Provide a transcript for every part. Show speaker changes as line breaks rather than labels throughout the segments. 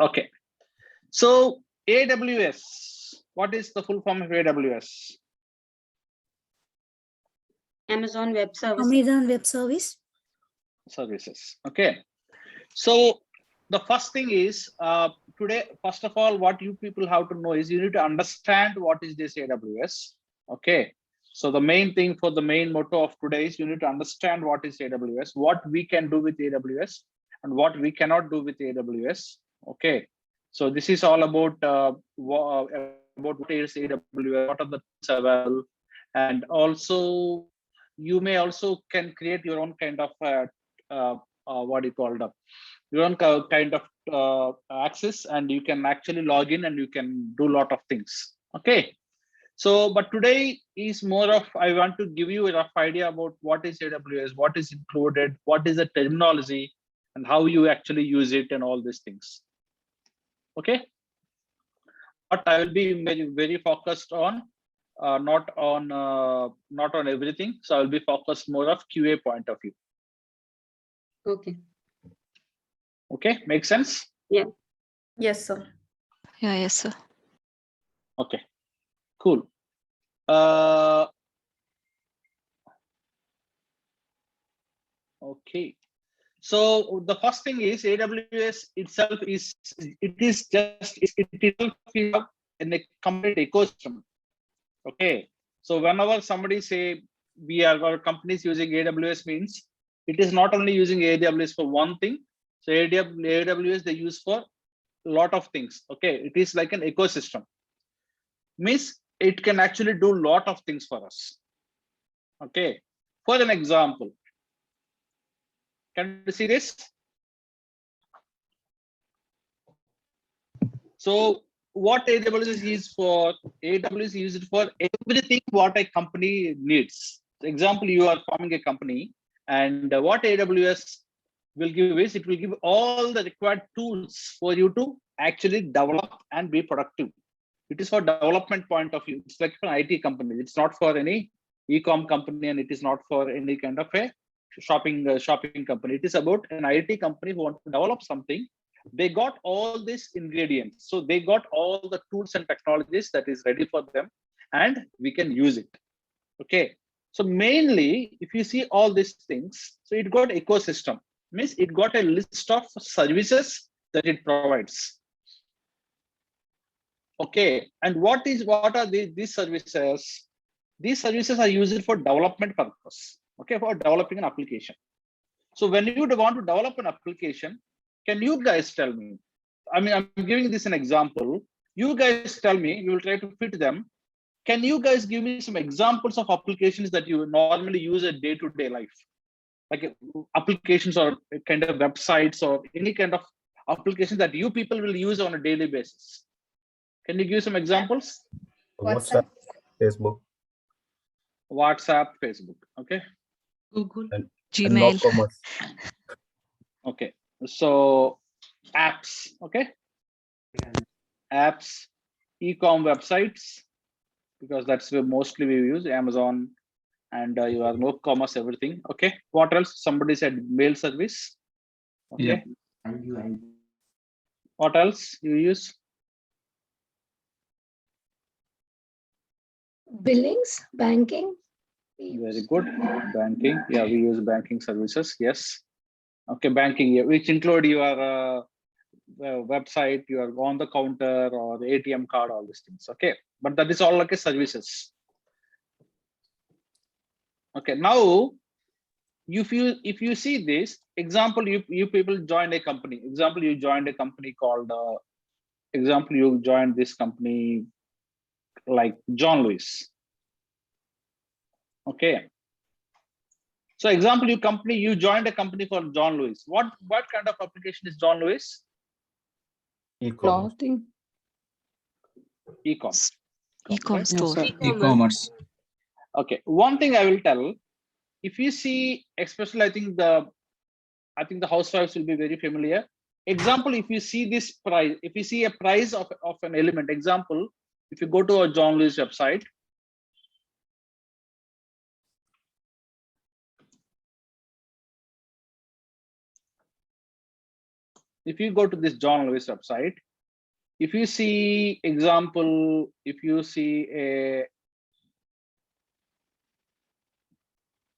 Okay. So AWS, what is the full form of AWS?
Amazon Web Service.
Amazon Web Service.
Services. Okay. So the first thing is today, first of all, what you people have to know is you need to understand what is this AWS. Okay. So the main thing for the main motto of today is you need to understand what is AWS, what we can do with AWS, and what we cannot do with AWS. Okay. So this is all about what is AWS, what are the tools available, and also you may also can create your own kind of what do you call it? Your own kind of access, and you can actually log in and you can do a lot of things. Okay. So, but today is more of, I want to give you a rough idea about what is AWS, what is included, what is the terminology, and how you actually use it and all these things. Okay. But I will be very focused on, not on everything. So I'll be focused more of QA point of view.
Okay.
Okay, makes sense?
Yeah.
Yes, sir.
Yeah, yes, sir.
Okay, cool. Okay. So the first thing is AWS itself is in a complete ecosystem. Okay. So whenever somebody say our companies using AWS means it is not only using AWS for one thing. So AWS they use for a lot of things. Okay. It is like an ecosystem. Means it can actually do a lot of things for us. Okay. For an example, can you see this? So what AWS is used for? AWS is used for everything what a company needs. For example, you are forming a company, and what AWS will give is it will give all the required tools for you to actually develop and be productive. It is for development point of view. It's like an IT company. It's not for any e-com company, and it is not for any kind of a shopping company. It is about an IT company who want to develop something. They got all these ingredients. So they got all the tools and technologies that is ready for them, and we can use it. Okay. So mainly, if you see all these things, so it got ecosystem. Means it got a list of services that it provides. Okay. And what are these services? These services are used for development purpose. Okay, for developing an application. So when you want to develop an application, can you guys tell me? I mean, I'm giving this an example. You guys tell me, we will try to fit them. Can you guys give me some examples of applications that you normally use a day-to-day life? Like applications or kind of websites or any kind of applications that you people will use on a daily basis. Can you give some examples?
WhatsApp, Facebook.
WhatsApp, Facebook. Okay.
Google.
Gmail.
Okay. So apps. Okay. Apps, e-com websites, because that's where mostly we use Amazon and your no commerce, everything. Okay. What else? Somebody said mail service. Okay. Yeah. What else you use?
Billings, banking.
Very good. Banking. Yeah, we use banking services. Yes. Okay, banking, yeah, which include your website, your on the counter or the ATM card, all these things. Okay, but that is all like a services. Okay, now if you see this example, you people joined a company. Example, you joined a company called. Example, you joined this company like John Lewis. Okay. So example, you joined a company for John Lewis. What kind of application is John Lewis?
E-commerce.
E-commerce.
E-com store.
E-commerce.
Okay. One thing I will tell, if you see, especially I think the housewives will be very familiar. Example, if you see this price, if you see a price of an element, example, if you go to a John Lewis website, if you go to this John Lewis website, if you see example, if you see a,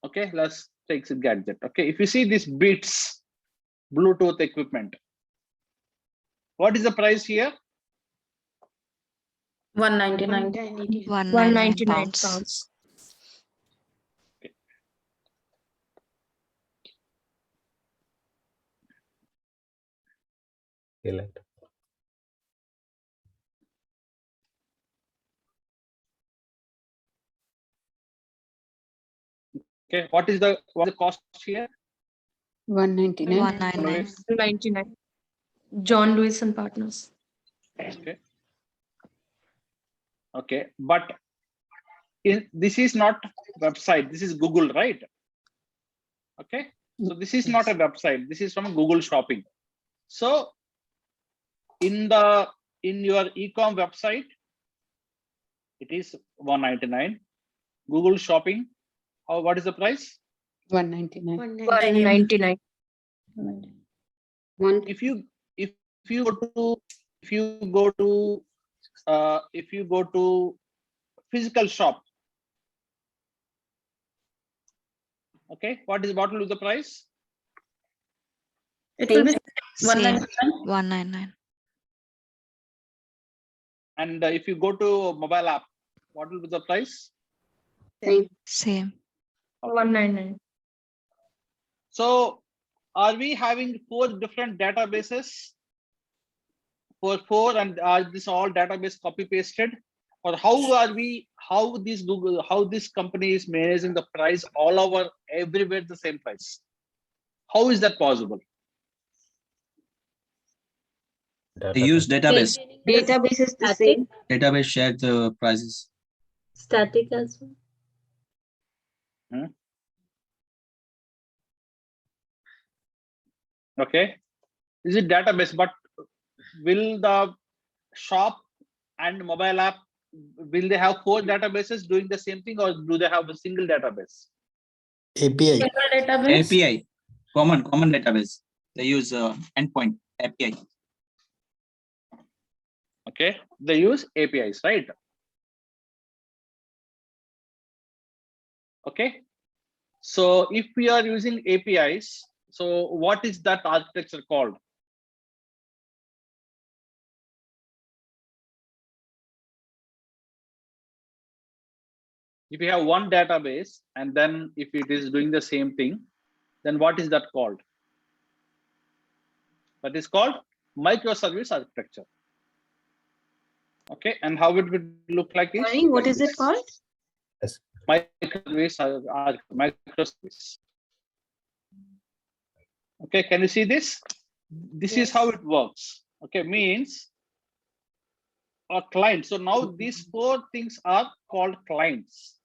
okay, let's take a gadget. Okay, if you see this Beats Bluetooth equipment, what is the price here?
199.
199 pounds.
Elite.
Okay, what is the cost here?
199.
199.
99. John Lewis and Partners.
Okay. Okay, but this is not website. This is Google, right? Okay, so this is not a website. This is from Google Shopping. So in your e-com website, it is 199. Google Shopping, what is the price?
199.
199.
If you go to physical shop, okay, what will be the price?
It will be
Same.
199.
199.
And if you go to mobile app, what will be the price?
Same.
199.
So are we having 4 different databases for 4, and are this all database copy pasted, or how this company is managing the price all over everywhere the same price? How is that possible?
They use database.
Database is the same.
Database shared the prices.
Static as well.
Okay, is it database, but will the shop and mobile app, will they have 4 databases doing the same thing, or do they have a single database?
API.
Single database.
API, common database. They use endpoint API.
Okay, they use APIs, right? Okay, so if we are using APIs, so what is that architecture called? If you have one database and then if it is doing the same thing, then what is that called? That is called microservice architecture. Okay, and how it would look like is,
Sorry, what
like
is it
this.
called?
Microservice. Okay, can you see this? This is how it works. Okay, means a client. So now these 4 things are called clients.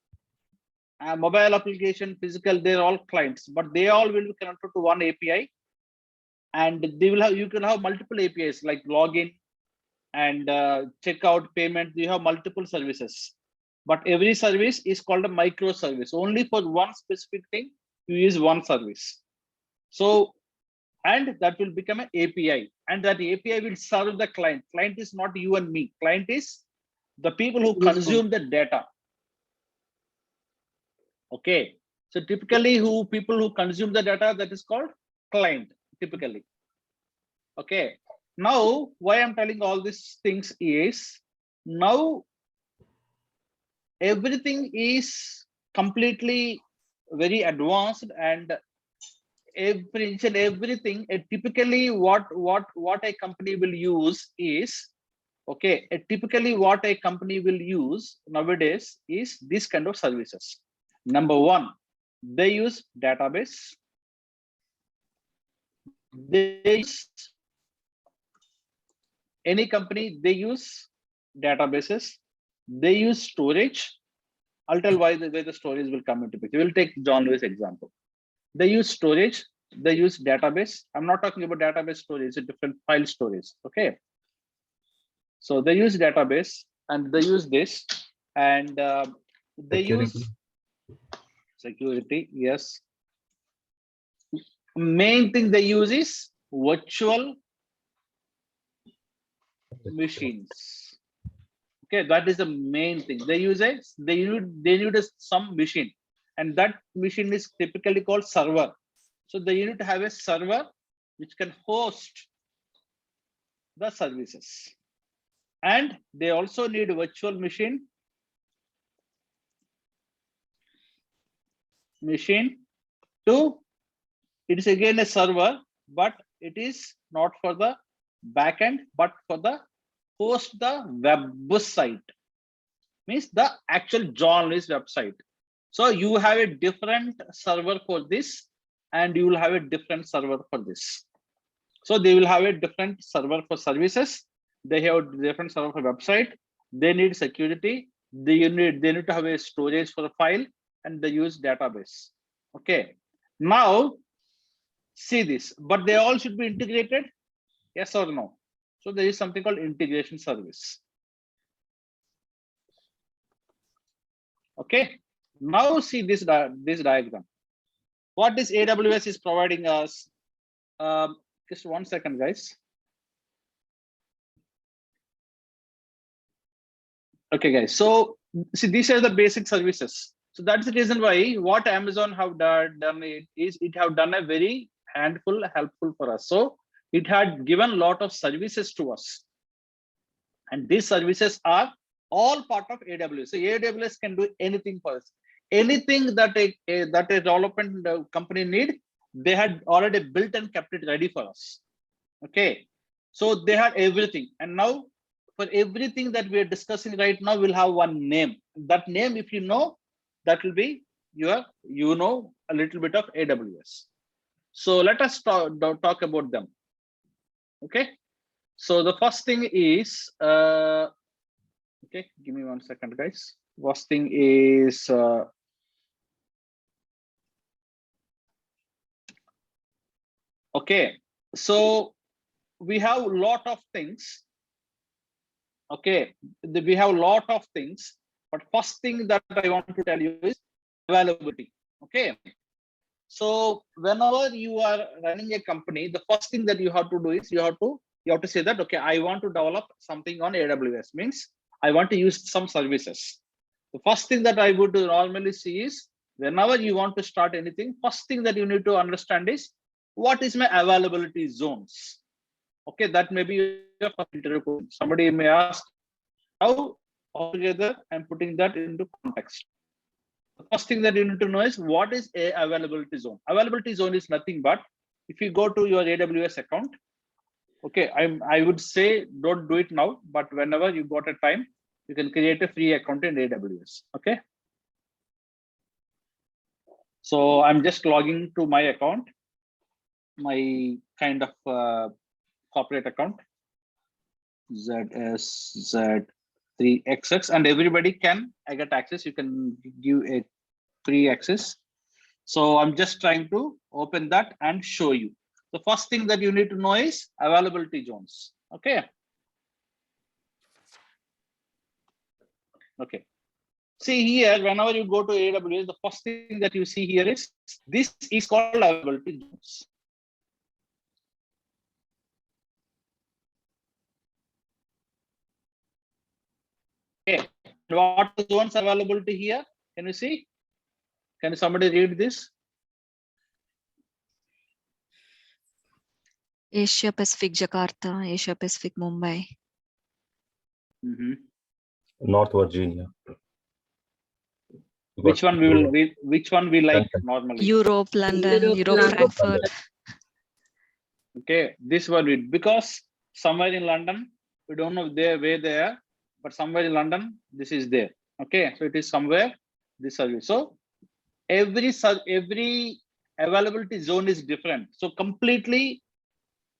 Mobile application, physical, they're all clients, but they all will be connected to one API, and you can have multiple APIs like login and checkout, payment. You have multiple services, but every service is called a microservice. Only for one specific thing you use one service. So, and that will become an API, and that API will serve the client. Client is not you and me. Client is the people who consume the data. Okay, so typically people who consume the data, that is called client typically. Okay, now why I'm telling all these things is, now everything is completely very advanced, and everything typically what a company will use is, okay, typically what a company will use nowadays is this kind of services. Number 1, they use database. Any company, they use databases. They use storage. I'll tell why the storage will come into picture. We'll take John Lewis example. They use storage. They use database. I'm not talking about database storage. It's a different file storage. Okay. So they use database, and they use this, and they use security. Yes. Main thing they use is virtual machines. Okay, that is the main thing. They need some machine, and that machine is typically called server. So they need to have a server which can host the services, and they also need a virtual machine to, it is again a server, but it is not for the backend, but for the host the website, means the actual journalist website. So you have a different server for this, and you will have a different server for this. So they will have a different server for services. They have different server for website. They need security. They need to have a storage for a file, and they use database. Okay. Now see this, but they all should be integrated. Yes or no? So there is something called integration service. Okay. Now see this diagram. What is AWS is providing us? Just 1 second, guys. Okay, guys. So see, these are the basic services. So that's the reason why what Amazon have done is it have done a very helpful for us. So it had given a lot of services to us, and these services are all part of AWS. So AWS can do anything for us. Anything that a development company need, they had already built and kept it ready for us. Okay, so they had everything, and now for everything that we are discussing right now, we'll have one name. That name, if you know, that will be a little bit of AWS. So let us talk about them. Okay, so the first thing is okay, give me 1 second, guys. First thing is okay, so we have a lot of things. Okay, we have a lot of things, but first thing that I want to tell you is availability. Okay, so whenever you are running a company, the first thing that you have to do is you have to say that, okay, I want to develop something on AWS, means I want to use some services. The first thing that I would normally see is whenever you want to start anything, first thing that you need to understand is what is my availability zones. Okay, that may be a first interview question. Somebody may ask how altogether I'm putting that into context. The first thing that you need to know is what is a availability zone. Availability zone is nothing but if you go to your AWS account. Okay, I would say don't do it now, but whenever you got a time, you can create a free account in AWS. Okay, so I'm just logging to my account, my kind of corporate account, ZSZ3XX, and everybody can get access. You can give a free access. So I'm just trying to open that and show you. The first thing that you need to know is availability zones. Okay. Okay. See here, whenever you go to AWS, the first thing that you see here is this is called availability zones. Okay. What are the zones availability here? Can you see? Can somebody read this?
Asia Pacific Jakarta, Asia Pacific Mumbai.
North Virginia.
Which one we like normally?
Europe, London, Europe, Frankfurt.
Okay, this one because somewhere in London, we don't know where they are, but somewhere in London, this is there. Okay, so it is somewhere this service. So every availability zone is different. So completely,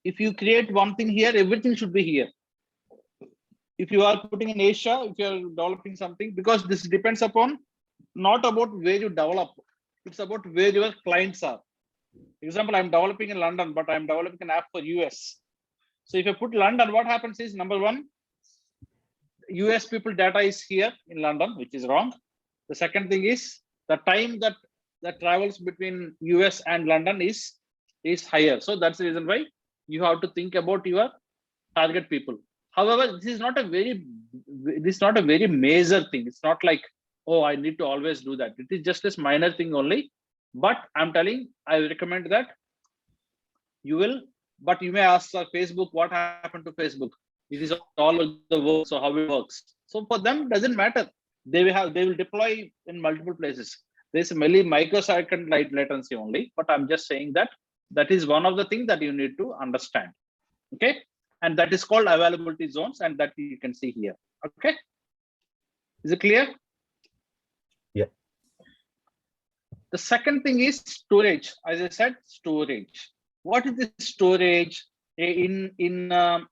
if you create one thing here, everything should be here. If you are putting in Asia, if you are developing something, because this depends upon not about where you develop, it's about where your clients are. Example, I'm developing in London, but I'm developing an app for US. So if you put London, what happens is number one, US people data is here in London, which is wrong. The second thing is the time that travels between US and London is higher. So that's the reason why you have to think about your target people. However, this is not a very major thing. It's not like, oh, I need to always do that. It is just this minor thing only. But I'm telling, I recommend that you will. But you may ask Facebook, what happened to Facebook? It is all over the world, so how it works. So for them, doesn't matter. They will deploy in multiple places. There's mainly microsecond latency only. But I'm just saying that is one of the things that you need to understand. Okay, and that is called availability zones, and that you can see here. Okay, is it clear?
Yeah.
The second thing is storage. As I said, storage. What is the storage in our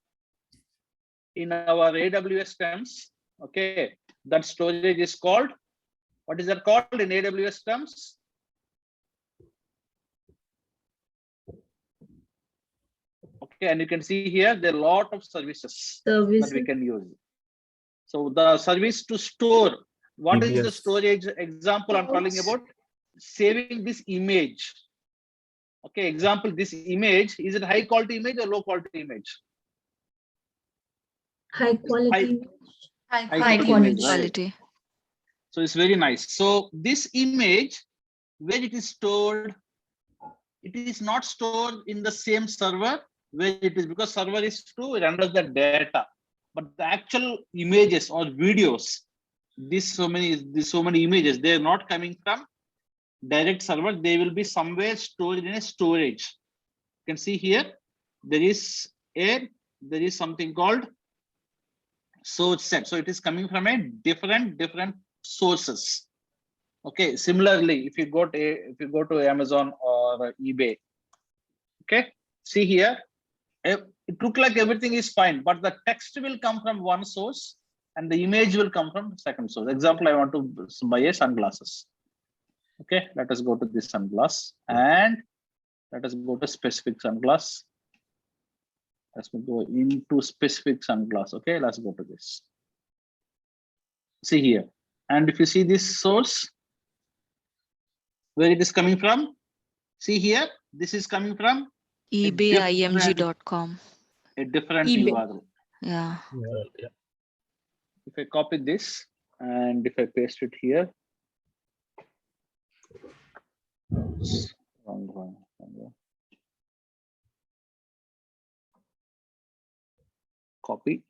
AWS terms? Okay, that storage is called, what is that called in AWS terms? Okay, and you can see here there are a lot of services that we can use. So the service to store, what is the
EBS.
storage example I'm talking about? Saving this image. Okay, example, this image, is it high quality image or low quality image?
High quality.
High
quality.
Quality.
So it's very nice. So this image, where it is stored, it is not stored in the same server where it is, because server is to render the data, but the actual images or videos, so many images, they are not coming from direct server. They will be somewhere stored in a storage. You can see here there is something called source set. So it is coming from a different sources. Okay, similarly, if you go to Amazon or eBay, okay, see here, it look like everything is fine, but the text will come from one source and the image will come from the second source. Example, I want to buy a sunglasses. Okay, let us go to this sunglass and let us go to specific sunglass. Let's go into specific sunglass. Okay, let's go to this. See here, and if you see this source, where it is coming from, see here, this is coming from
ebayimg.com.
a different
eBay.
URL.
Yeah.
Yeah.
If I copy this and if I paste it here, wrong. Copy.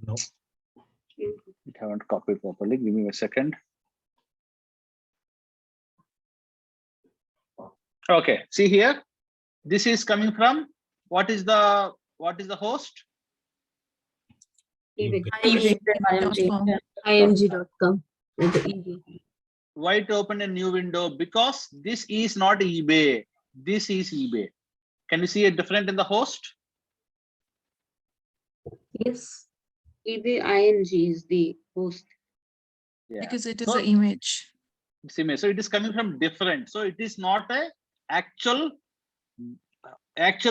No.
It haven't copied properly. Give me a second. Okay, see here, this is coming from, what is the host?
img.com.
Why to open a new window? Because this is not eBay. This is eBay. Can you see a difference in the host?
Yes.
eBay ING is the host.
Yeah.
Because it is
So
an image.
it's image. So it is coming from different. So it is not a actual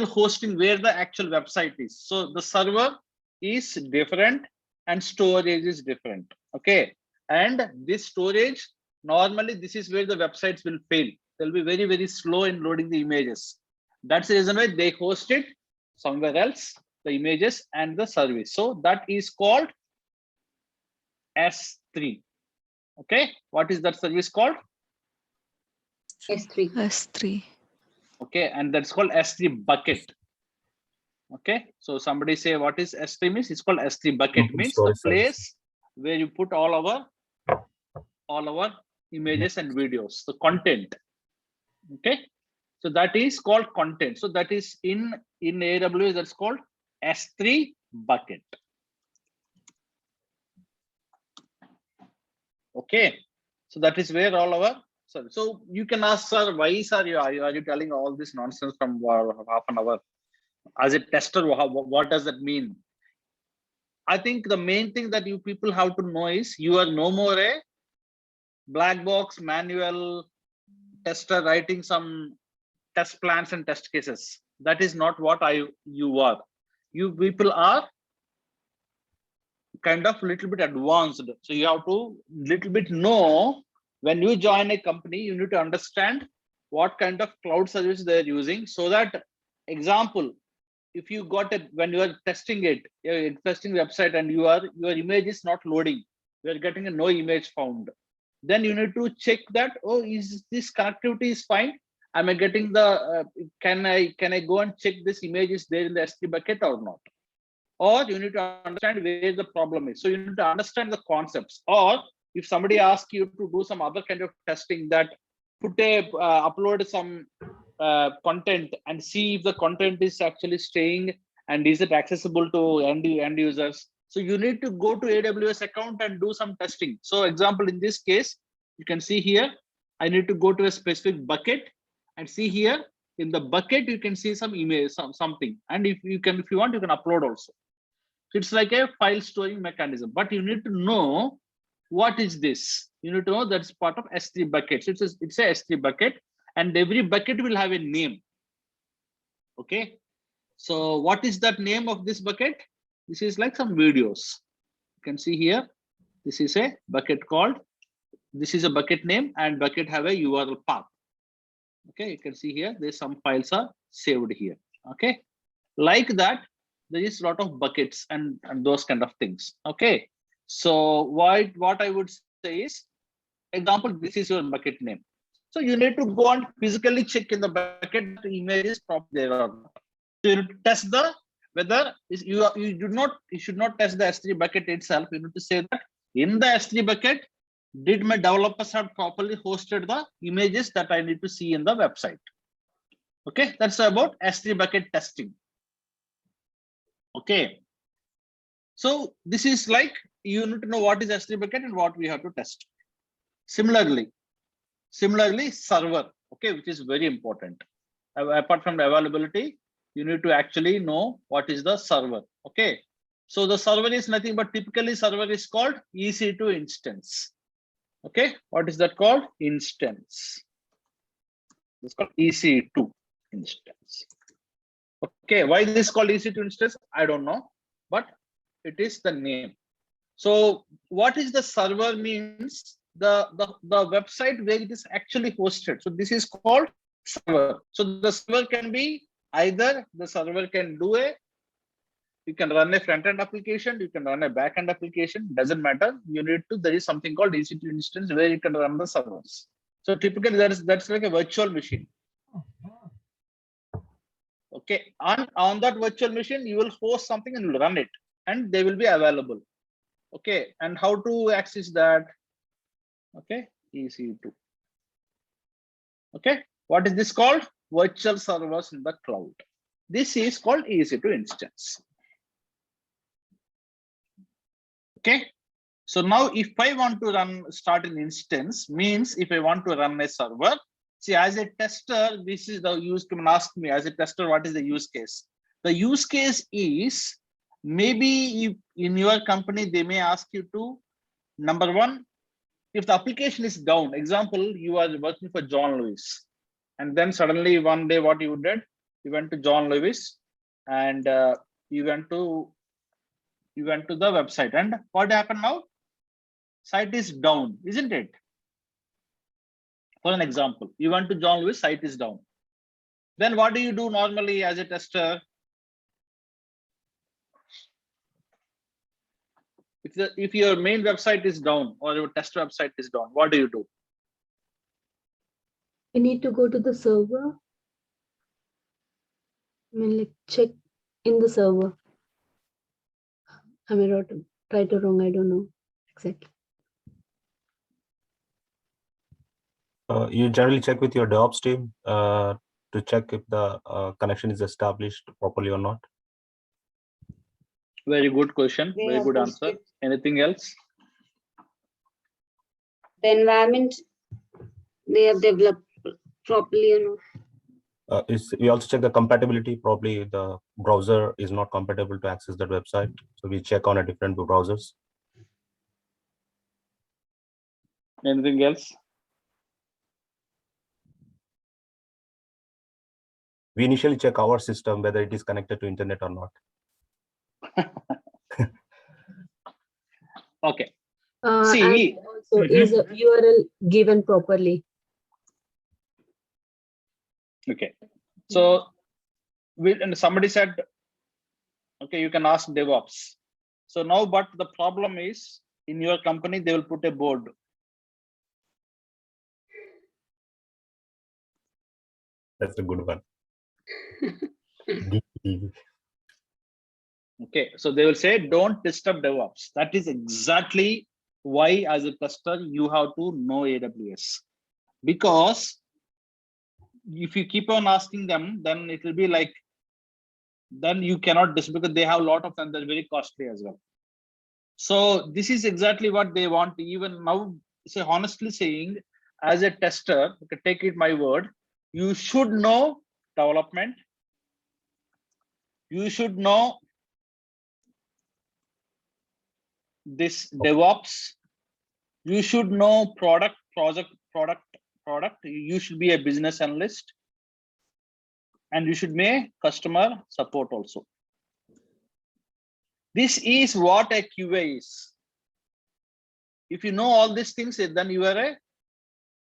hosting where the actual website is. So the server is different and storage is different. Okay. And this storage, normally this is where the websites will fail. They'll be very slow in loading the images. That's the reason why they host it somewhere else, the images and the service. So that is called S3. Okay, what is that service called?
S3.
S3.
Okay, and that's called S3 bucket. Okay, so somebody say what is S3 means? It's called S3 bucket, means the place where you put all our images and videos, the content. Okay, so that is called content. So that is in AWS, that's called S3 bucket. Okay, so that is where all our, so you can ask, sir, why sir, are you telling all this nonsense from half an hour? As a tester, what does that mean? I think the main thing that you people have to know is you are no more a black box manual tester writing some test plans and test cases. That is not what you are. You people are kind of little bit advanced. So you have to little bit know, when you join a company, you need to understand what kind of cloud service they're using, so that, example, if you got it when you are testing it, you're testing website and your image is not loading, you are getting a no image found, then you need to check that, oh, is this connectivity is fine? Am I getting the can I go and check this image is there in the S3 bucket or not? Or you need to understand where the problem is. So you need to understand the concepts. Or if somebody asks you to do some other kind of testing, that upload some content and see if the content is actually staying and is it accessible to end users. So you need to go to AWS account and do some testing. So example, in this case, you can see here, I need to go to a specific bucket and see here in the bucket, you can see some image, something. And if you want, you can upload also. So it's like a file storing mechanism, but you need to know what is this. You need to know that's part of S3 bucket. So it's a S3 bucket, and every bucket will have a name. Okay. So what is that name of this bucket? This is like some videos. You can see here, this is a bucket called, this is a bucket name, and bucket have a URL path. Okay, you can see here, there's some files are saved here. Okay, like that, there is a lot of buckets and those kind of things. Okay, so what I would say is, example, this is your bucket name. So you need to go and physically check in the bucket the image is proper there or not. So you need to test the whether you should not test the S3 bucket itself. You need to say that in the S3 bucket, did my developers have properly hosted the images that I need to see in the website? Okay, that's about S3 bucket testing. Okay, so this is like, you need to know what is S3 bucket and what we have to test. Similarly, server, okay, which is very important. Apart from the availability, you need to actually know what is the server. Okay, so the server is nothing but, typically server is called EC2 instance. Okay, what is that called? Instance. It's called EC2 instance. Okay, why this is called EC2 instance? I don't know, but it is the name. So what is the server means? The website where it is actually hosted. So this is called server. So the server can be either the server can do you can run a front-end application, you can run a back-end application, doesn't matter. You need to, there is something called EC2 instance where you can run the servers. So typically that's like a virtual machine. Okay, on that virtual machine, you will host something and you'll run it, and they will be available. Okay, and how to access that? Okay, EC2. Okay, what is this called? Virtual servers in the cloud. This is called EC2 instance. Okay, so now if I want to start an instance, means if I want to run a server, see, as a tester, this is the use. Can ask me as a tester, what is the use case? The use case is, maybe if in your company, they may ask you to, number one, if the application is down, example, you are working for John Lewis, and then suddenly one day what you did, you went to John Lewis and you went to the website, and what happened now? Site is down, isn't it? For an example, you went to John Lewis, site is down. Then what do you do normally as a tester? If your main website is down or your test website is down, what do you do?
You need to go to the server. I mean, like, check in the server. I mean, right or wrong, I don't know exactly.
You generally check with your DevOps team to check if the connection is established properly or not.
Very good question.
They
Very
have
good answer.
posted
Anything else?
the environment they have developed properly or not.
We also check the compatibility. Probably the browser is not compatible to access that website. So we check on a different browsers.
Anything else?
We initially check our system, whether it is connected to internet or not.
Okay.
And also, is a URL given properly?
Okay. So and somebody said, okay, you can ask DevOps. So now, but the problem is in your company, they will put a board.
That's a good one.
Okay, so they will say, don't disturb DevOps. That is exactly why, as a tester, you have to know AWS. Because if you keep on asking them, then it will be like, then you cannot disturb, because they have a lot of them. They're very costly as well. So this is exactly what they want. Even now, say honestly saying, as a tester, okay, take it my word, you should know development. You should know this DevOps. You should know product. You should be a business analyst, and you should make customer support also. This is what a QA is. If you know all these things, then you are a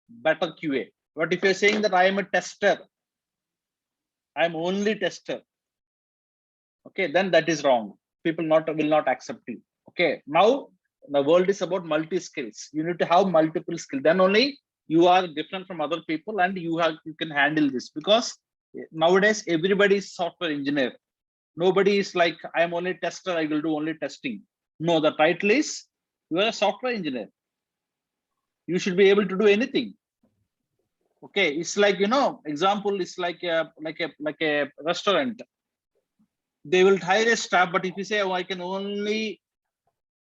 better QA. But if you're saying that I am a tester, I'm only tester, okay, then that is wrong. People will not accept you. Okay, now the world is about multi skills. You need to have multiple skills. Then only you are different from other people, and you can handle this, because nowadays everybody is software engineer. Nobody is like, I'm only tester, I will do only testing. No, the title is you are a software engineer. You should be able to do anything. Okay, it's like, example is like a restaurant. They will hire a staff, but if you say, oh, I can only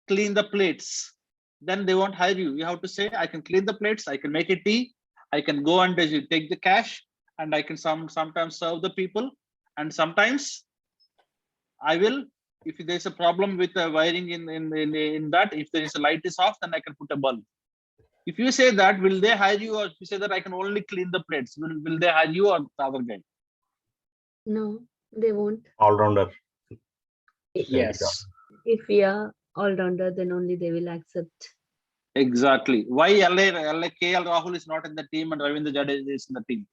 clean the plates, then they won't hire you. You have to say, I can clean the plates, I can make a tea, I can go and take the cash, and I can sometimes serve the people, and sometimes I will, if there's a problem with the wiring in that, if there is a light is off, then I can put a bulb. If you say that, will they hire you? Or if you say that I can only clean the plates, will they hire you or the other guy?
No, they won't.
All-rounder.
Yes.
If we are all-rounder, then only they will accept.
Exactly. Why KL Rahul is not in the team and Ravindra Jadeja is in the team?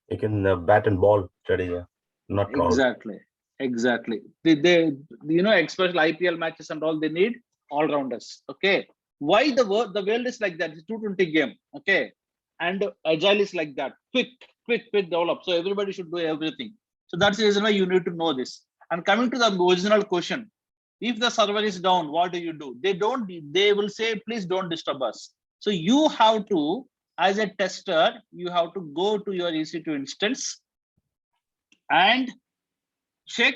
You can bat and ball, Jadeja, not Rahul.
Exactly. Exactly. They especially IPL matches and all, they need all-rounders. Okay. Why the world is like that? It's 220 game. Okay. And agile is like that. Quick develop. So everybody should do everything. So that's the reason why you need to know this. And coming to the original question, if the server is down, what do you do? They will say, please don't disturb us. So you have to, as a tester, you have to go to your EC2 instance and check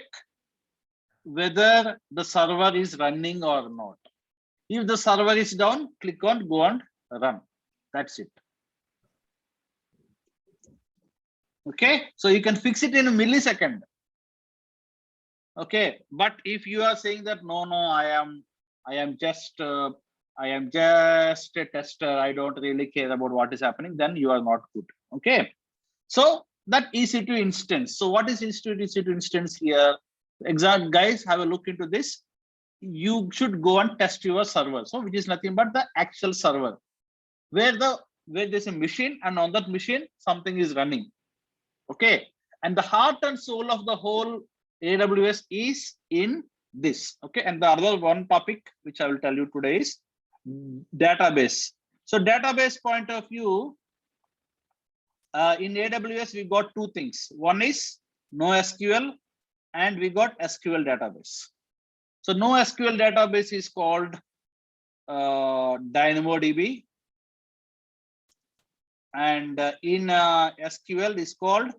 whether the server is running or not. If the server is down, click on go and run. That's it. Okay, so you can fix it in a millisecond. Okay, but if you are saying that no, I am just a tester, I don't really care about what is happening, then you are not good. Okay, so that EC2 instance. So what is EC2 instance here? Exact guys, have a look into this. You should go and test your server. So which is nothing but the actual server, where there's a machine, and on that machine something is running. Okay, and the heart and soul of the whole AWS is in this. Okay, and the other one topic which I will tell you today is database. So database point of view, in AWS we got two things. One is NoSQL, and we got SQL database. So NoSQL database is called DynamoDB, and in SQL is called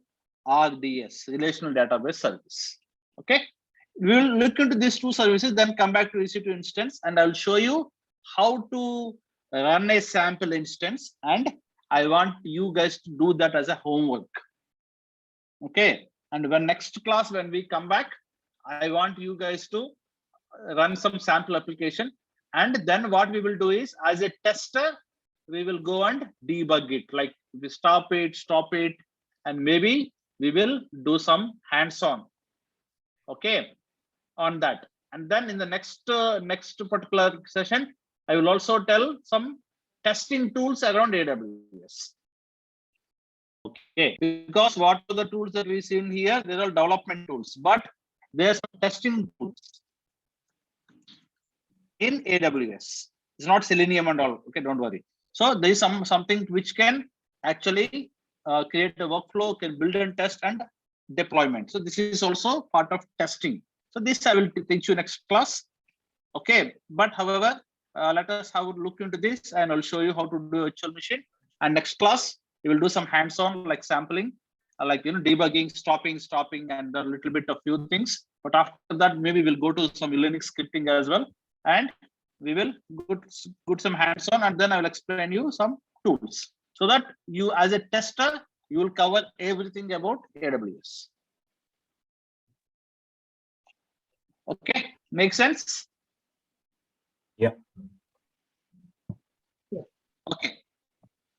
RDS, Relational Database Service. Okay, we will look into these two services, then come back to EC2 instance, and I will show you how to run a sample instance, and I want you guys to do that as a homework. Okay, and when next class, when we come back, I want you guys to run some sample application, and then what we will do is, as a tester, we will go and debug it, like we stop it, and maybe we will do some hands-on, okay, on that. And then in the next particular session, I will also tell some testing tools around AWS. Okay, because what are the tools that we see in here? There are development tools, but there's some testing tools in AWS. It's not Selenium and all. Okay, don't worry. So there is something which can actually create a workflow, can build and test and deployment. So this is also part of testing. So this I will teach you next class. Okay, but however, let us have a look into this and I'll show you how to do virtual machine. And next class, we will do some hands-on like sampling, like debugging, stopping, and a little bit of few things. But after that, maybe we'll go to some Linux scripting as well, and we will put some hands-on, and then I will explain you some tools so that you, as a tester, you will cover everything about AWS. Okay, make sense?
Yeah.
Okay.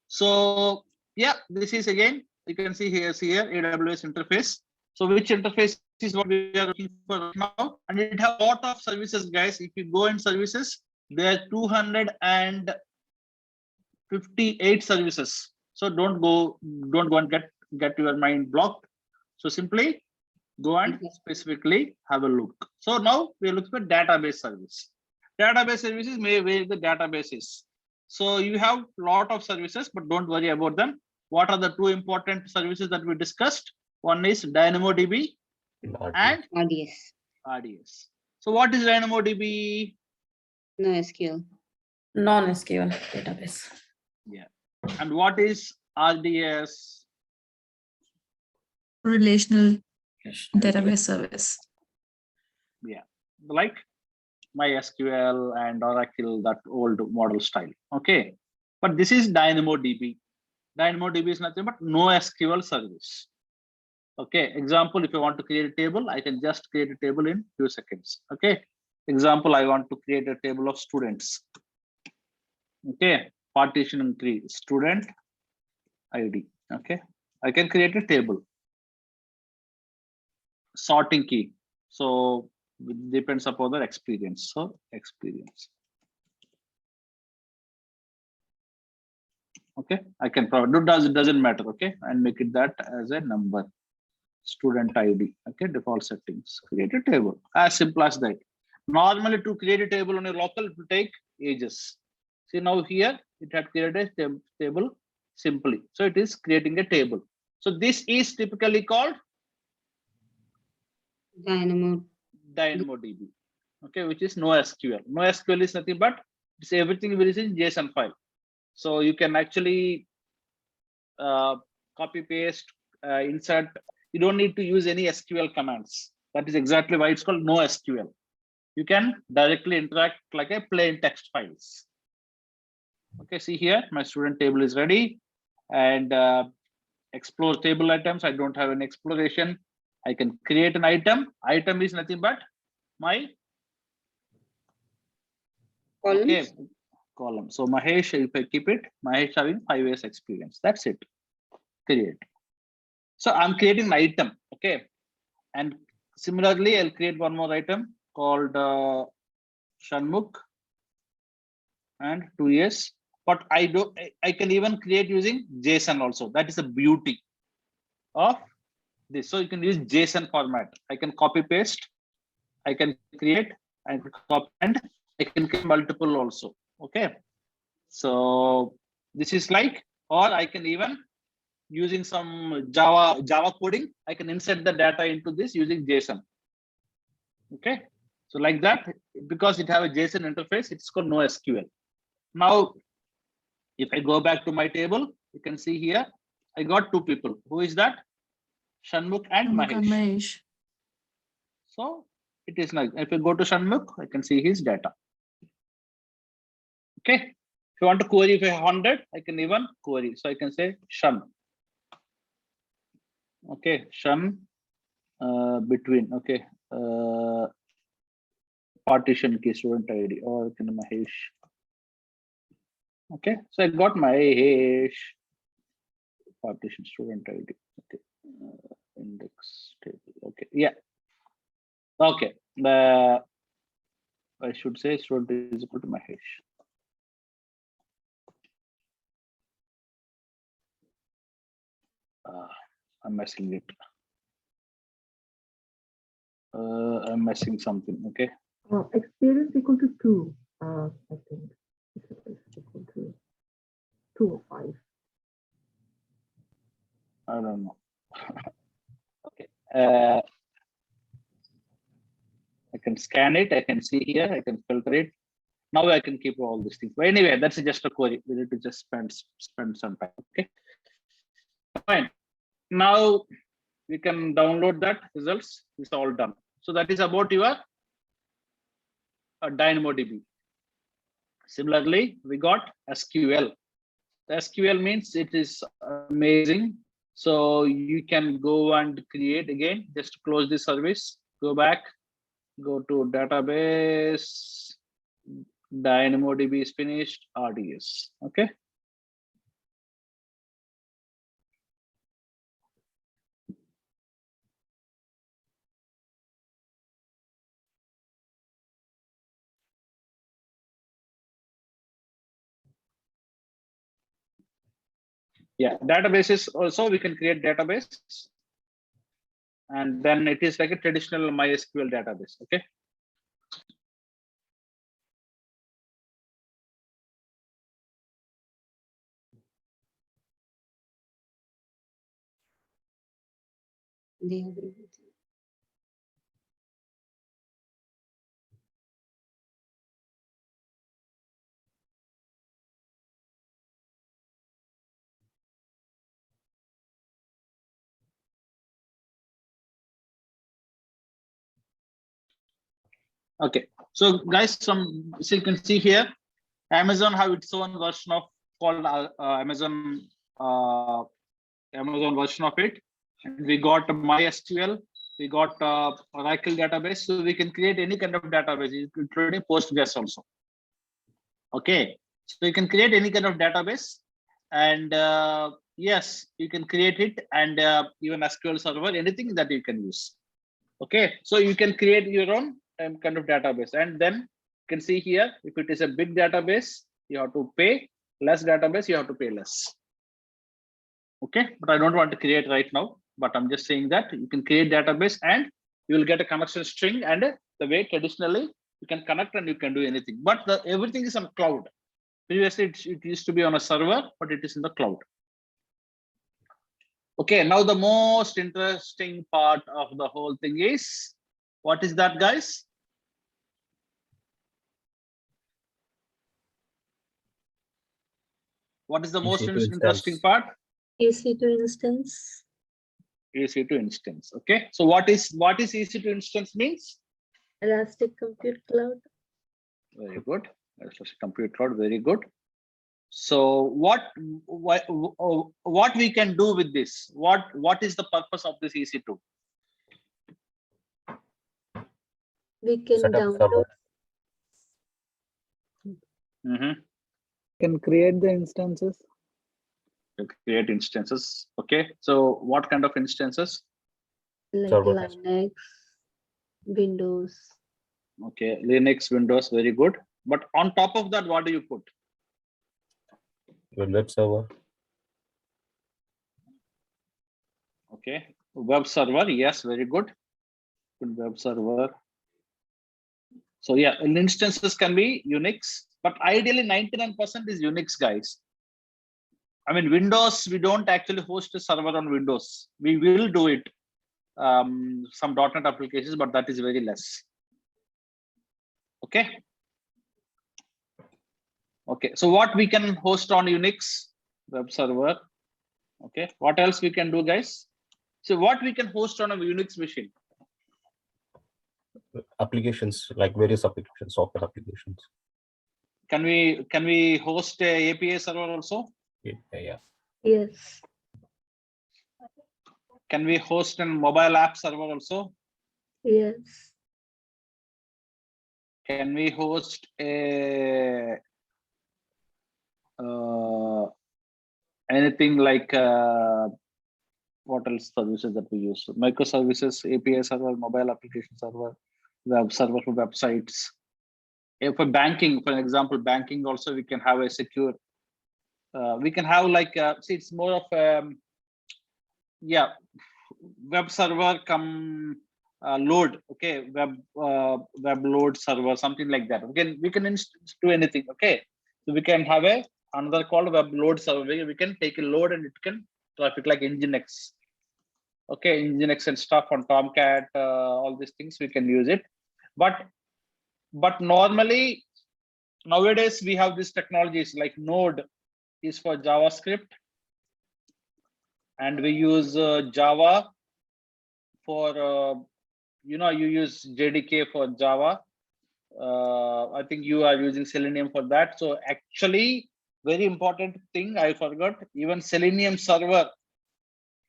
So yeah, this is again, you can see here AWS interface. So which interface is what we are looking for right now, and it has a lot of services, guys. If you go in services, there are 258 services. So don't go and get your mind blocked. So simply go and specifically have a look. So now we are looking for database service. Database services where the database is. So you have a lot of services, but don't worry about them. What are the two important services that we discussed? One is DynamoDB and RDS. So what is DynamoDB?
NoSQL.
Non-SQL database.
Yeah. And what is RDS?
Relational database service.
Yeah, like MySQL and Oracle, that old model style. Okay, but this is DynamoDB. DynamoDB is nothing but NoSQL service. Okay, example, if I want to create a table, I can just create a table in few seconds. Okay, example, I want to create a table of students. Okay, partition tree, student ID. Okay, I can create a table. Sorting key. So it depends upon the experience. So experience. Okay, I can provide. It doesn't matter. Okay, and make it that as a number. Student ID. Okay, default settings. Create a table. As simple as that. Normally, to create a table on a local, it will take ages. See now here, it had created a table simply. So it is creating a table. So this is typically called DynamoDB. Okay, which is NoSQL. NoSQL is nothing but it's everything is in JSON file. So you can actually copy paste, insert. You don't need to use any SQL commands. That is exactly why it's called NoSQL. You can directly interact like a plain text files. Okay, see here, my student table is ready, and explore table items. I don't have an exploration. I can create an item. Item is nothing but my column. So Mahesh, if I keep it, Mahesh having 5 years experience. That's it. Create. So I'm creating an item. Okay. And similarly, I'll create one more item called Shanmukh and 2 years. But I can even create using JSON also. That is the beauty of this. So you can use JSON format. I can copy paste. I can create and copy, and I can create multiple also. Okay. So this is like, or I can even using some Java coding, I can insert the data into this using JSON. Okay. So like that, because it have a JSON interface, it's called NoSQL. Now, if I go back to my table, you can see here, I got 2 people. Who is that? Shanmukh and Mahesh. So it is like, if I go to Shanmukh, I can see his data. Okay. If you want to query if I have 100, I can even query. So I can say Shan. Okay, Shan between. Okay. Partition key student ID or can Mahesh. Okay, so I got Mahesh. Partition student ID. Okay. Index table. Okay, yeah. Okay. I should say student is equal to Mahesh. I'm messing it. I'm messing something. Okay.
Experience equal to 2. I think it's equal to 2 or 5.
I don't know. Okay. I can scan it. I can see here. I can filter it. Now I can keep all these things. But anyway, that's just a query. We need to just spend some time. Okay. Fine. Now we can download that results. It's all done. So that is about your DynamoDB. Similarly, we got SQL. The SQL means it is amazing. So you can go and create again, just close the service, go back, go to database, DynamoDB is finished, RDS. Okay. Yeah, databases also we can create database, and then it is like a traditional MySQL database. Okay.
They agree with you.
Okay. So guys, so you can see here, Amazon have its own version of called Amazon version of it. And we got MySQL, we got Oracle database, so we can create any kind of database, including Postgres also. Okay, so you can create any kind of database, and yes, you can create it, and even SQL Server, anything that you can use. Okay, so you can create your own kind of database, and then you can see here, if it is a big database, you have to pay. Less database, you have to pay less. Okay, but I don't want to create right now, but I'm just saying that you can create database and you will get a connection string, and the way traditionally you can connect and you can do anything, but everything is on cloud. Previously it used to be on a server, but it is in the cloud. Okay, now the most interesting part of the whole thing is, what is that, guys? What is the most
EC2
interesting
instance.
part?
EC2 instance.
EC2 instance. Okay, so what is EC2 instance means?
Elastic Compute Cloud.
Very good. Elastic Compute Cloud. Very good. So what we can do with this? What is the purpose of this EC2?
We can
Set up
download.
server.
Can create the instances.
Create instances. Okay, so what kind of instances?
Like
Server.
Linux, Windows.
Okay, Linux, Windows, very good. But on top of that, what do you put?
Your web server.
Okay, web server. Yes, very good. Web server. So yeah, instances can be Unix, but ideally 99% is Unix, guys. I mean, Windows, we don't actually host a server on Windows. We will do it, some .NET applications, but that is very less. Okay. Okay, so what we can host on Unix, web server. Okay, what else we can do, guys? So what we can host on a Unix machine?
Applications, like various applications, software applications.
Can we host a API server also?
Yeah.
Yes.
Can we host a mobile app server also?
Yes.
Can we host a anything like what else services that we use? Microservices, API server, mobile application server, web server for websites. If for banking, for example, banking also we can have a secure. We can have like see, it's more of yeah, web server come load. Okay, web load server, something like that. We can do anything. Okay, so we can have another called web load server. We can take a load and it can traffic like Nginx. Okay, Nginx and stuff on Tomcat, all these things we can use it. But normally nowadays we have these technologies like Node is for JavaScript, and we use Java for you use JDK for Java. I think you are using Selenium for that. So actually, very important thing I forgot, even Selenium server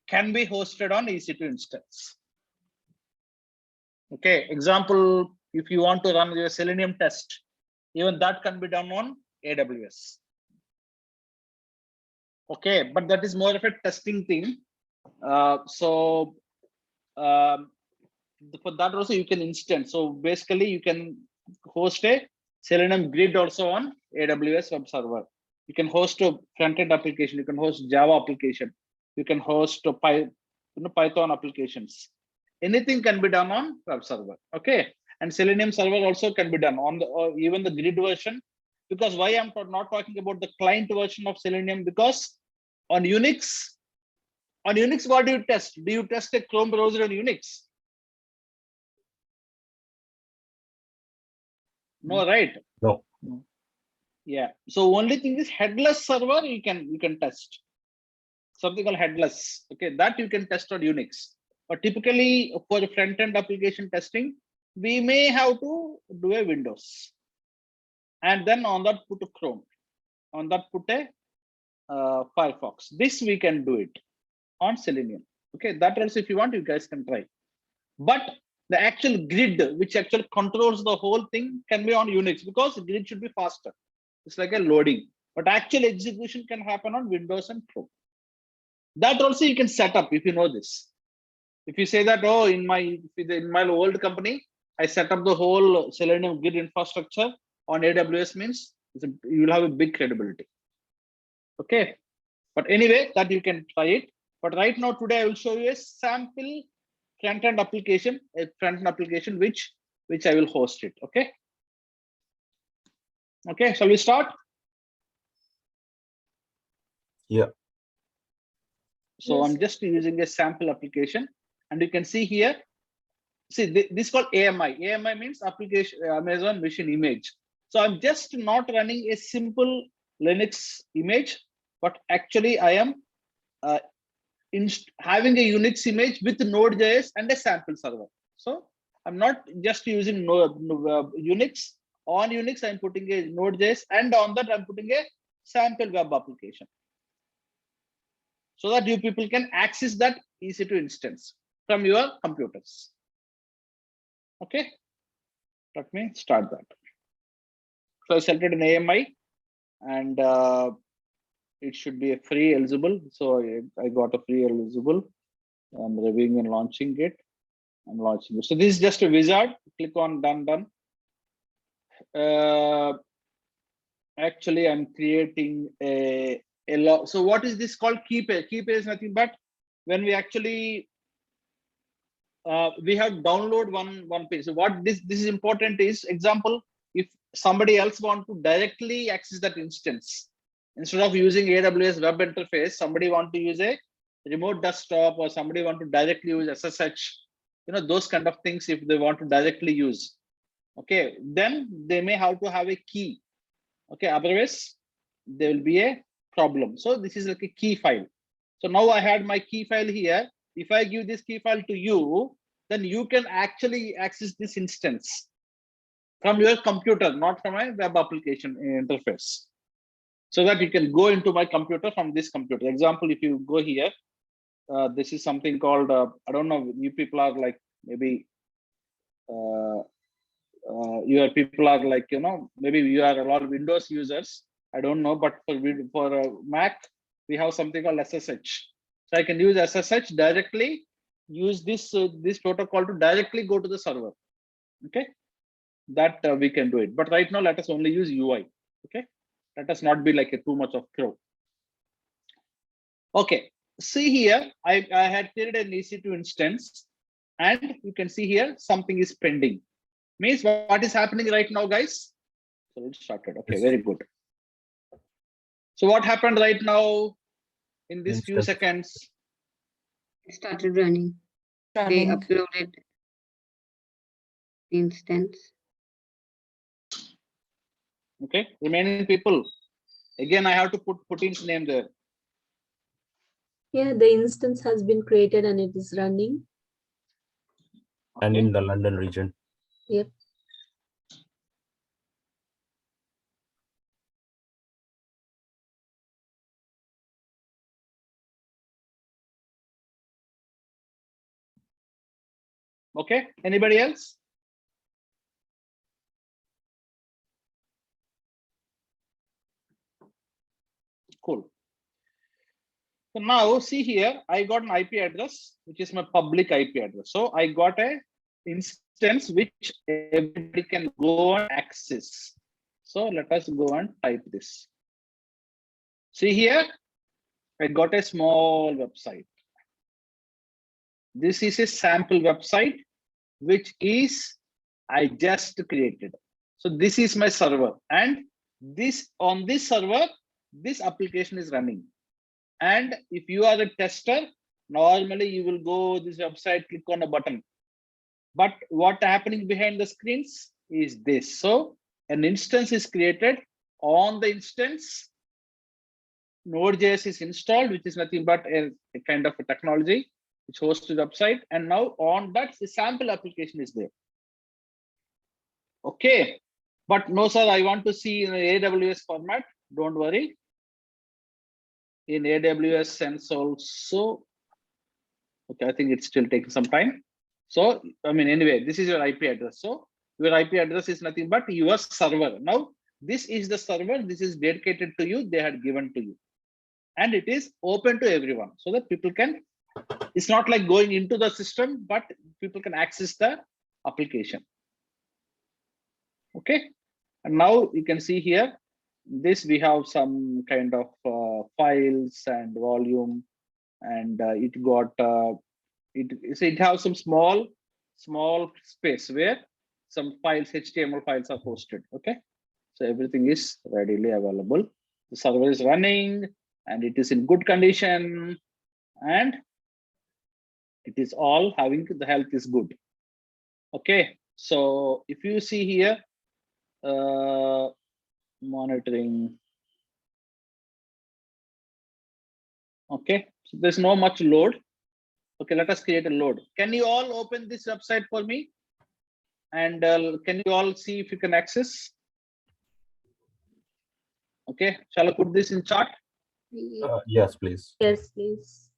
can be hosted on EC2 instance. Okay, example, if you want to run your Selenium test, even that can be done on AWS. Okay, but that is more of a testing thing. For that also you can instance. So basically you can host a Selenium Grid also on AWS web server. You can host a front-end application. You can host Java application. You can host a Python applications. Anything can be done on web server. Okay, and Selenium server also can be done on the even the Grid version. Because why I'm not talking about the client version of Selenium? Because on Unix, what do you test? Do you test a Chrome browser on Unix? No, right?
No.
Yeah. So only thing is headless server you can test. Something called headless. Okay, that you can test on Unix. But typically for the front-end application testing, we may have to do a Windows. And then on that put a Chrome. On that put a Firefox. This we can do it on Selenium. Okay, that also if you want, you guys can try. But the actual grid, which actually controls the whole thing, can be on Unix because the grid should be faster. It's like a loading, but actual execution can happen on Windows and Chrome. That also you can set up if you know this. If you say that, oh, in my old company, I set up the whole Selenium Grid infrastructure on AWS, means you will have a big credibility. Okay, but anyway, that you can try it. But right now, today I will show you a sample front-end application, which I will host it. Okay. Okay, shall we start?
Yeah.
So
Yes.
I'm just using a sample application, and you can see here. See, this is called AMI. AMI means application Amazon Machine Image. So I'm just not running a simple Linux image, but actually I am having a Unix image with Node.js and a sample server. So I'm not just using Unix. On Unix, I'm putting a Node.js, and on that I'm putting a sample web application, so that you people can access that EC2 instance from your computers. Okay, let me start that. So I selected an AMI, and it should be a free eligible. So I got a free eligible. I'm reviewing and launching it. I'm launching it. So this is just a wizard. Click on done. Actually, I'm creating a log. So what is this called? Key pair. Key pair is nothing but when we actually we have download one page. So what this is important is, example, if somebody else want to directly access that instance, instead of using AWS web interface, somebody want to use a remote desktop, or somebody want to directly use SSH, those kind of things. If they want to directly use, okay, then they may have to have a key. Okay, otherwise there will be a problem. So this is like a key file. So now I had my key file here. If I give this key file to you, then you can actually access this instance from your computer, not from a web application interface. So that you can go into my computer from this computer. Example, if you go here, this is something called, I don't know, you people are like, maybe your people are like, maybe you are a lot of Windows users. I don't know, but for Mac, we have something called SSH. So I can use SSH directly, use this protocol to directly go to the server. Okay, that we can do it. But right now, let us only use UI. Okay, let us not be like too much of crow. Okay, see here, I had created an EC2 instance, and you can see here something is pending. Means what is happening right now, guys? So it started. Okay,
Yes.
very good. So what happened right now in this few
Instance.
seconds?
It started running. They
Running.
uploaded the instance.
Okay, remaining people. Again, I have to put Putin's name there.
Yeah, the instance has been created and it is running.
And
Okay.
in the London region.
Yep.
Okay, anybody else? Cool. So now see here, I got an IP address, which is my public IP address. So I got a instance which everybody can go and access. So let us go and type this. See here, I got a small website. This is a sample website, which is I just created. So this is my server, and this on this server, this application is running. And if you are a tester, normally you will go this website, click on a button. But what happening behind the screens is this. So an instance is created. On the instance, Node.js is installed, which is nothing but a kind of a technology which hosts the website. And now on that, the sample application is there. Okay. But no, sir, I want to see in the AWS format. Don't worry. In AWS sense also. Okay, I think it's still taking some time. So, I mean, anyway, this is your IP address. So your IP address is nothing but your server. Now, this is the server. This is dedicated to you. They had given to you. And it is open to everyone so that people can, it's not like going into the system, but people can access the application. Okay. And now you can see here, this we have some kind of files and volume, and it got, it has some small space where some files, HTML files are posted. Okay. So everything is readily available. The server is running and it is in good condition, and it is all having the health is good. Okay. So if you see here, monitoring. Okay, so there's no much load. Okay, let us create a load. Can you all open this website for me? And can you all see if you can access? Okay, shall I put this in chat?
Yes, please.
Yes, please.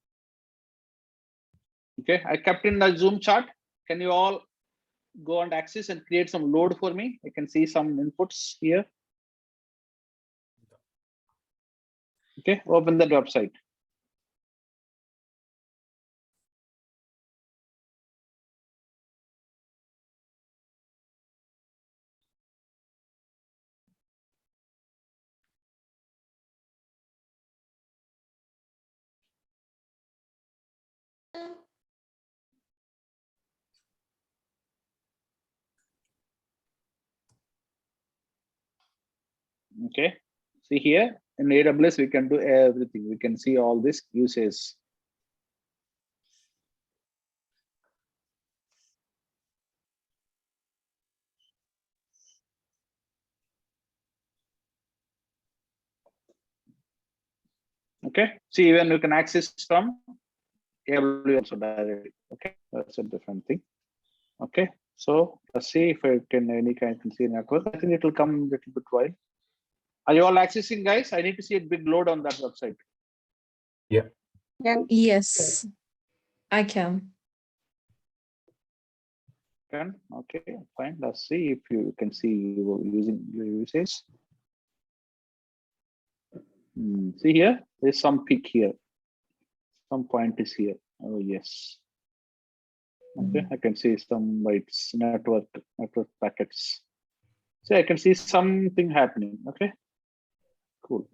Okay, I kept in the Zoom chat. Can you all go and access and create some load for me? I can see some inputs here. Okay, open that website. Okay, see here in AWS, we can do everything. We can see all these uses. Okay, see, even you can access from AWS also directly. Okay, that's a different thing. Okay, so let's see if I can any kind of see network. I think it will come a little bit while. Are you all accessing, guys? I need to see a big load on that website.
Yeah.
Yes, I can.
Can okay, fine. Let's see if you can see you using your uses. See here, there's some peak here. Some point is here. Oh yes. Okay, I can see some bytes network packets. See, I can see something happening. Okay, cool.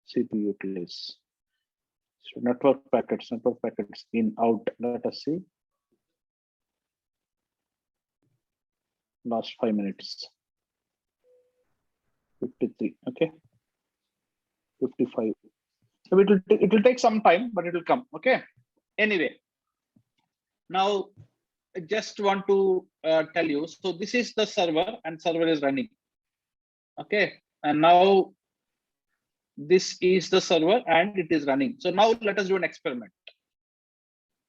CPU place. So network packets in out. Let us see. Last 5 minutes. 53. Okay. 55. So it will take some time, but it will come. Okay. Anyway, now I just want to tell you. So this is the server, and server is running. Okay, and now this is the server, and it is running. So now let us do an experiment.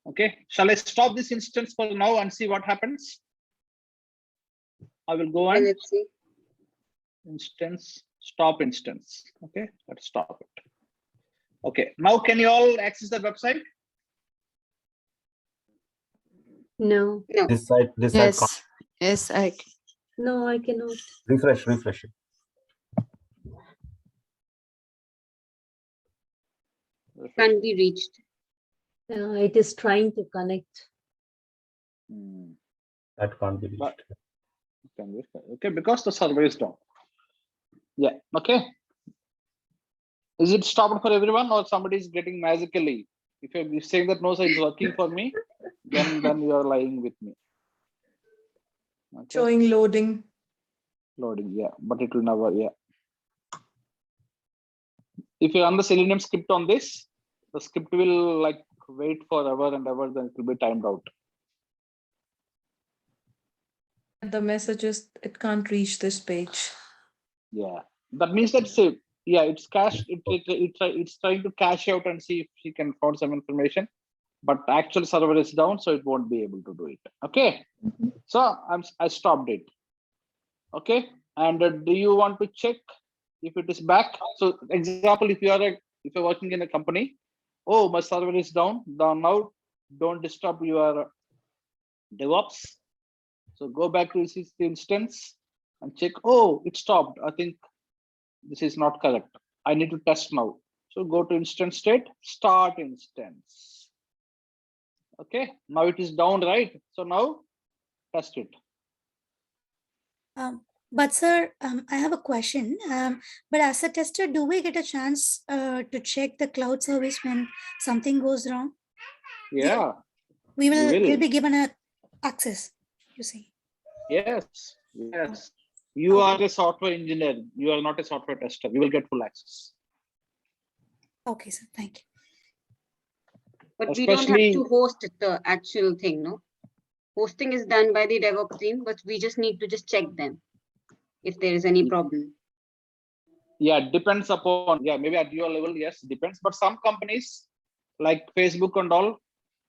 Okay, shall I stop this instance for now and see what happens? I will go on.
Let's see.
Instance, stop instance. Okay, let's stop it. Okay, now can you all access the website?
No,
No.
This site can't
Yes, yes, I.
no, I cannot.
refresh it.
Can't be reached.
It is trying to connect.
Hmm.
That can't be reached.
But- Okay, because the server is down. Yeah, okay. Is it stopped for everyone, or somebody is getting magically? If you're saying that no, sir, it's working for me, then you are lying with me. Okay.
Showing loading.
Loading, yeah, but it will never, yeah. If you run the Selenium script on this, the script will like wait forever and ever, then it will be timed out.
The message is it can't reach this page.
Yeah, that means that yeah, it's cached. It's trying to cache out and see if she can find some information, but actual server is down, so it won't be able to do it. Okay, so I stopped it. Okay, and do you want to check if it is back? So example, if you're working in a company, oh, my server is down now, don't disturb your DevOps. So go back to the instance and check, oh, it stopped. I think this is not correct. I need to test now. So go to instance state, start instance. Okay, now it is down, right? So now test it.
But sir, I have a question. But as a tester, do we get a chance to check the cloud service when something goes wrong?
Yeah,
We will
will.
we'll be given a access, you see.
Yes. You are a software engineer. You are not a software tester. You will get full access.
Okay, sir. Thank you.
But we don't have
Especially-
to host the actual thing, no? Hosting is done by the DevOps team, but we just need to just check them if there is any problem.
Yeah, depends upon, yeah, maybe at your level, yes, depends. But some companies like Facebook and all,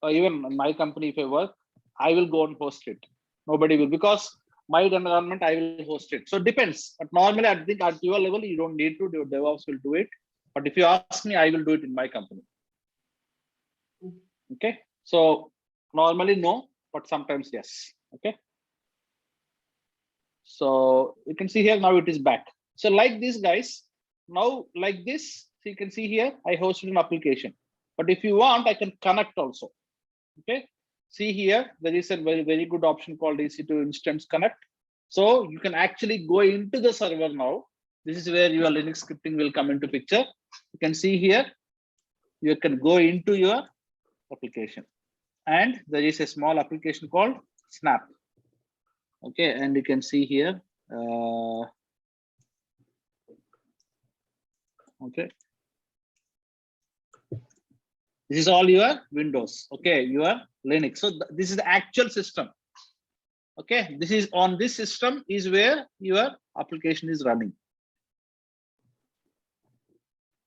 even my company, if I work, I will go and host it. Nobody will, because my environment, I will host it. So it depends. But normally, I think at your level, you don't need to do, DevOps will do it. But if you ask me, I will do it in my company. Okay. So normally no, but sometimes yes. Okay. So you can see here, now it is back. So like this, guys, now like this, so you can see here, I hosted an application. But if you want, I can connect also. Okay. See here, there is a very, very good option called Ec2 Instance Connect. So you can actually go into the server now. This is where your Linux scripting will come into picture. You can see here, you can go into your application. And there is a small application called Snap. Okay, and you can see here. Okay. This is all your Windows. Okay, your Linux. So this is the actual system. Okay, this is on this system is where your application is running.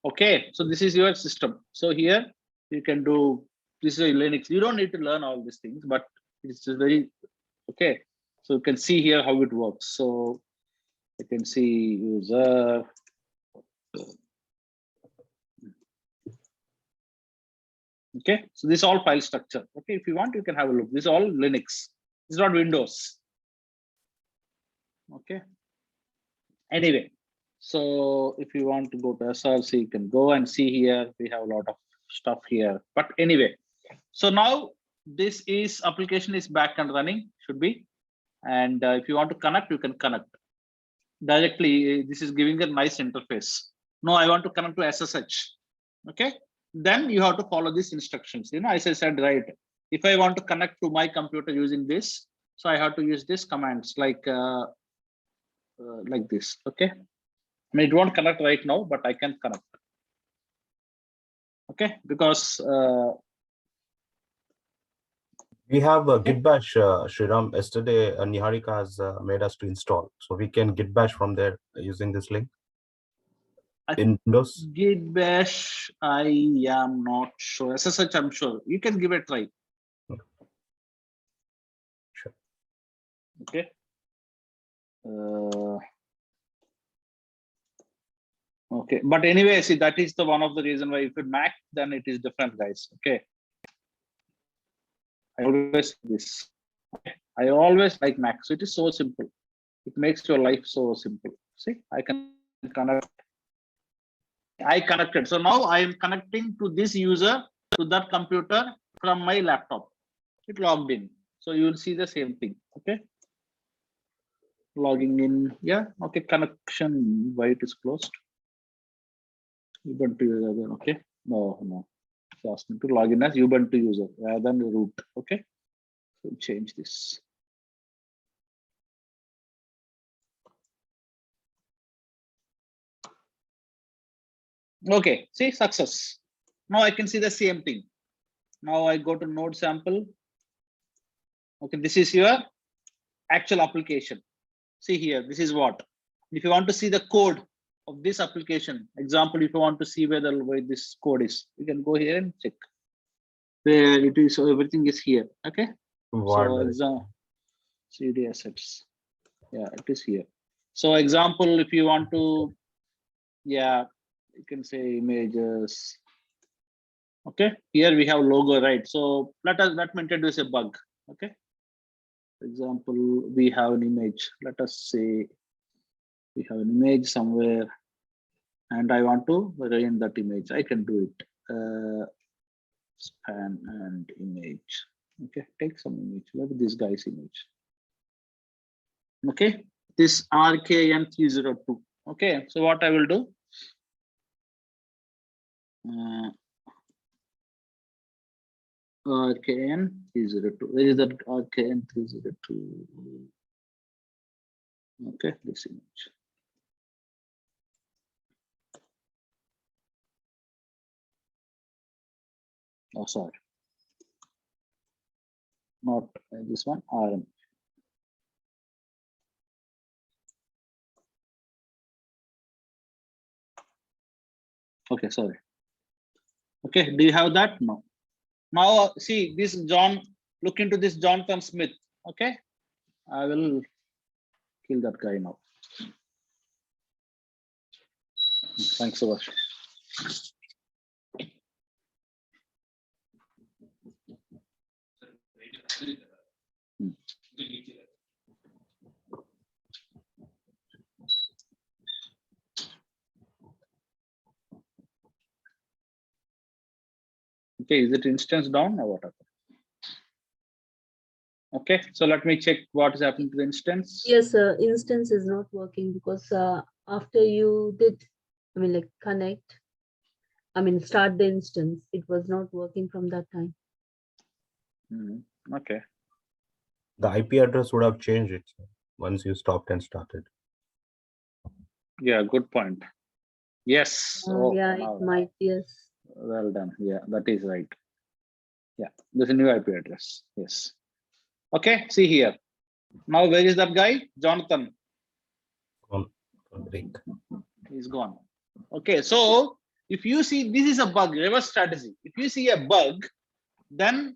Okay, so this is your system. So here you can do, this is a Linux. You don't need to learn all these things, but it's just very, okay. So you can see here how it works. So you can see user. Okay, so this is all file structure. Okay, if you want, you can have a look. This is all Linux. It's not Windows. Okay. Anyway, so if you want to go to SRC, you can go and see here. We have a lot of stuff here. But anyway, so now this is application is back and running, should be. And if you want to connect, you can connect directly. This is giving a nice interface. No, I want to connect to SSH. Okay, then you have to follow these instructions. As I said, right, if I want to connect to my computer using this, so I have to use these commands like this. Okay, I mean, it won't connect right now, but I can connect. Okay, because
we have a git bash, Sriram. Yesterday, Niharika has made us to install, so we can git bash from there using this link in Windows.
Git bash, I am not sure. SSH, I'm sure. You can give it a try.
Sure.
Okay. Okay, but anyway, see, that is the one of the reason why if you Mac, then it is different, guys. Okay. I always this. I always like Mac, so it is so simple. It makes your life so simple. See, I can connect. I connected. So now I am connecting to this user to that computer from my laptop. It logged in. So you will see the same thing. Okay. Logging in. Yeah. Okay. Connection. Why it is closed? Ubuntu user again. Okay. No. It's asking to log in as Ubuntu user rather than root. Okay. So change this. Okay, see, success. Now I can see the same thing. Now I go to node sample. Okay, this is your actual application. See here, this is what. If you want to see the code of this application, example, if you want to see where this code is, you can go here and check where it is. So everything is here. Okay. So CD assets. Yeah, it is here. So example, if you want to, yeah, you can say images. Okay, here we have logo, right? So let me introduce a bug. Okay, for example, we have an image. Let us say we have an image somewhere, and I want to rename that image. I can do it. Span and image. Okay, take some image. Look at this guy's image. Okay, this RKN302. Okay, so what I will do? RKN302. Where is that RKN302? Okay, this image. Oh, sorry. Not this one, RM. Okay, sorry. Okay, do you have that? No. Now see this John, look into this Jonathan Smith. Okay, I will kill that guy now. Thanks so much. Okay, is it instance down or what happened? Okay, so let me check what is happening to the instance.
Yes, instance is not working because after you did, connect, start the instance, it was not working from that time.
Okay.
The IP address would have changed it once you stopped and started.
Yeah, good point. Yes.
Yeah, it might, yes.
Well done. Yeah, that is right. Yeah, there's a new IP address. Yes. Okay, see here. Now, where is that guy? Jonathan. He's gone. Okay, so if you see this is a bug, reverse strategy. If you see a bug, then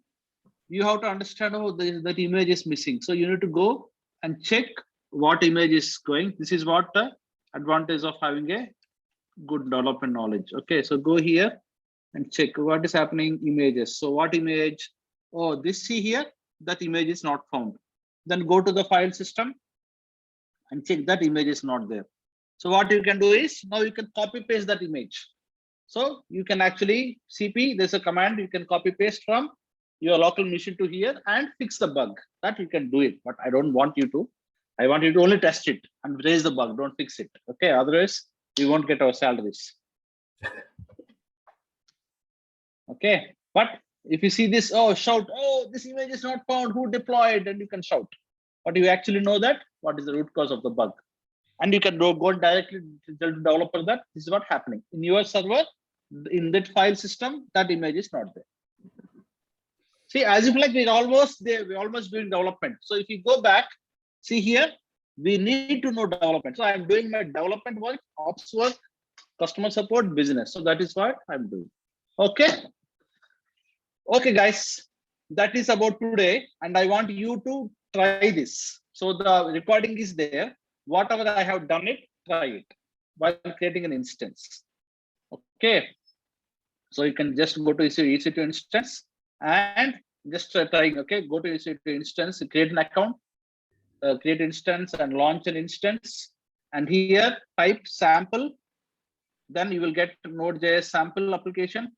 you have to understand that image is missing. So you need to go and check what image is going. This is what the advantage of having a good development knowledge. Okay, so go here and check what is happening. Images. So what image? Oh, this, see here, that image is not found. Then go to the file system and check that image is not there. So what you can do is now you can copy paste that image. So you can actually CP, there's a command you can copy paste from your local machine to here and fix the bug. That you can do it, but I don't want you to. I want you to only test it and raise the bug, don't fix it. Okay, otherwise we won't get our salaries. Okay, but if you see this, oh, shout, oh, this image is not found, who deployed, and you can shout. But you actually know that what is the root cause of the bug. And you can go directly to the developer that this is what happening. In your server, in that file system, that image is not there. See, as if like we're almost there, we're almost doing development. So if you go back, see here, we need to know development. So I'm doing my development work, ops work, customer support, business. So that is what I'm doing. Okay. Okay, guys, that is about today. And I want you to try this. So the recording is there. Whatever I have done it, try it while creating an instance. Okay. So you can just go to EC2 instance and just trying. Okay, go to EC2 instance, create an account, create instance and launch an instance. And here type sample. Then you will get Node.js sample application.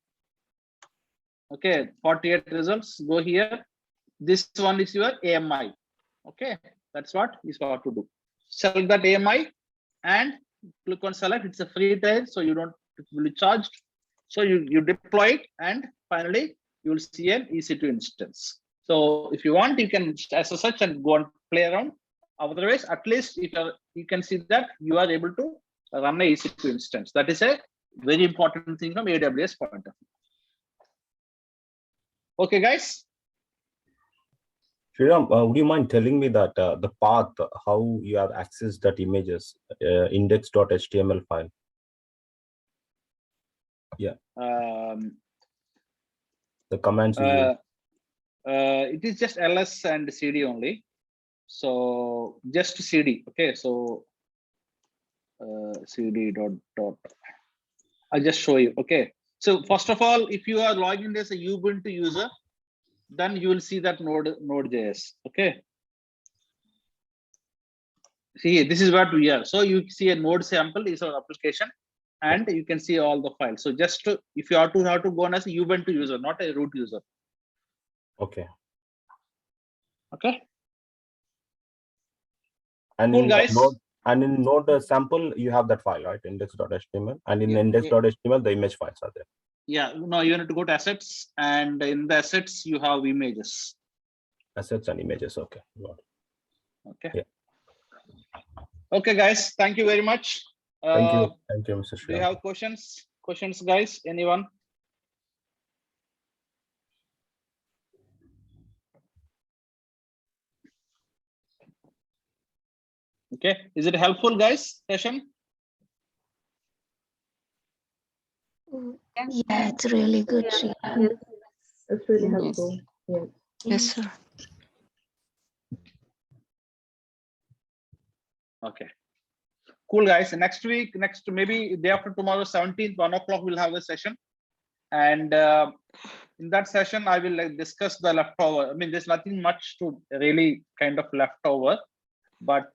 Okay, 48 results. Go here. This one is your AMI. Okay, that's what is what to do. Select that AMI and click on select. It's a free trial, so you don't will be charged. So you deploy it, and finally you will see an EC2 instance. So if you want, you can as such and go and play around. Otherwise, at least if you can see that you are able to run a EC2 instance. That is a very important thing from AWS point of view. Okay, guys.
Sriram, would you mind telling me that the path, how you have accessed that images, index.html file? Yeah. The commands you use.
It is just ls and cd only. So just cd. Okay, so cd dot. I'll just show you. Okay. So first of all, if you are logged in as a Ubuntu user, then you will see that Node.js. Okay. See, this is what we are. So you see a node sample is our application, and you can see all the files. So just if you have to go on as a Ubuntu user, not a root user.
Okay.
Okay.
And
Cool,
in
guys.
Node sample, you have that file, right? Index.html. And in index.html, the image files are there.
Yeah, no, you need to go to assets, and in the assets you have images.
Assets and images. Okay.
Okay.
Yeah.
Okay, guys. Thank you very much.
Thank you. Thank you, Mr. Sriram.
Do you have questions? Questions, guys? Anyone? Okay. Is it helpful, guys? Session?
Yeah, it's really good.
Yeah.
Sriram.
Yes,
It's really helpful. Yes.
Yes, sir.
Okay. Cool, guys. Next week, maybe day after tomorrow, 17th, 1 o'clock, we'll have a session. And in that session, I will discuss the leftover. I mean, there's nothing much to really kind of leftover, but